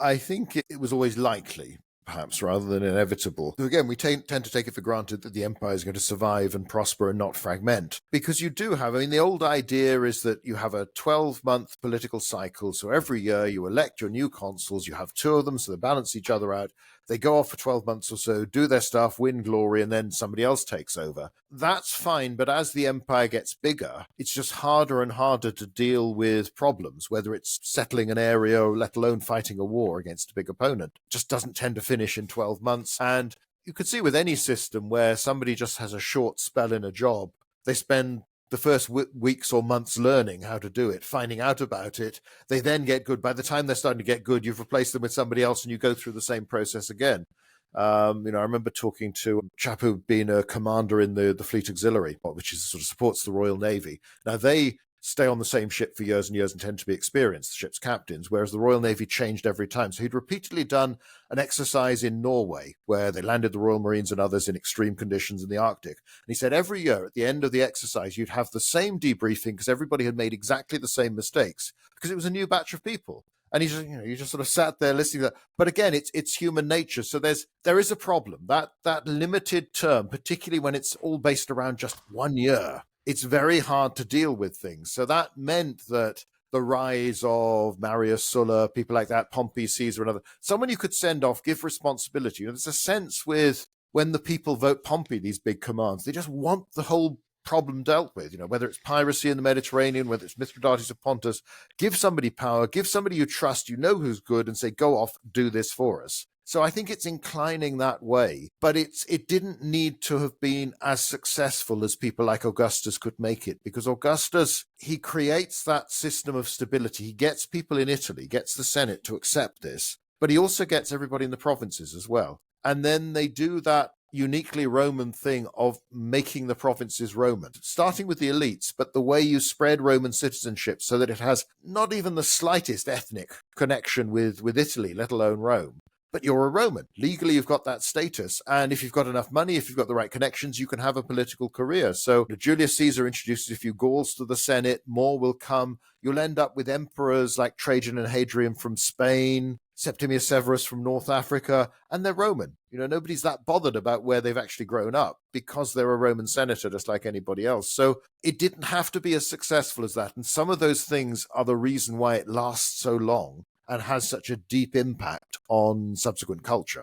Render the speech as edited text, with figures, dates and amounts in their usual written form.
I think it was always likely, perhaps, rather than inevitable. So again, we tend to take it for granted that the empire is going to survive and prosper and not fragment. Because you do have, I mean, the old idea is that you have a 12-month political cycle. So every year you elect your new consuls, you have two of them, so they balance each other out. They go off for 12 months or so, do their stuff, win glory, and then somebody else takes over. That's fine, but as the empire gets bigger, it's just harder and harder to deal with problems, whether it's settling an area or let alone fighting a war against a big opponent. It just doesn't tend to finish in 12 months. And you could see with any system where somebody just has a short spell in a job, they spend the first weeks or months learning how to do it, finding out about it. They then get good. By the time they're starting to get good, you've replaced them with somebody else and you go through the same process again. I remember talking to a chap who'd been a commander in the Fleet Auxiliary, which is sort of supports the Royal Navy. Now, they stay on the same ship for years and years and tend to be experienced, the ship's captains, whereas the Royal Navy changed every time. So he'd repeatedly done an exercise in Norway where they landed the Royal Marines and others in extreme conditions in the Arctic. And he said every year at the end of the exercise, you'd have the same debriefing because everybody had made exactly the same mistakes because it was a new batch of people. And he just, you just sort of sat there listening to that. But again, it's human nature. So there is a problem. That limited term, particularly when it's all based around just 1 year, it's very hard to deal with things. So that meant that the rise of Marius, Sulla, people like that, Pompey, Caesar, and other, someone you could send off, give responsibility. There's a sense with when the people vote Pompey, these big commands, they just want the whole problem dealt with, whether it's piracy in the Mediterranean, whether it's Mithridates of Pontus, give somebody power, give somebody you trust, who's good, and say, go off, do this for us. So I think it's inclining that way, but it didn't need to have been as successful as people like Augustus could make it, because Augustus, he creates that system of stability. He gets people in Italy, gets the Senate to accept this, but he also gets everybody in the provinces as well. And then they do that uniquely Roman thing of making the provinces Roman, starting with the elites, but the way you spread Roman citizenship so that it has not even the slightest ethnic connection with Italy, let alone Rome. But you're a Roman. Legally, you've got that status. And if you've got enough money, if you've got the right connections, you can have a political career. So Julius Caesar introduces a few Gauls to the Senate. More will come. You'll end up with emperors like Trajan and Hadrian from Spain, Septimius Severus from North Africa, and they're Roman. Nobody's that bothered about where they've actually grown up because they're a Roman senator just like anybody else. So it didn't have to be as successful as that. And some of those things are the reason why it lasts so long and has such a deep impact on subsequent culture.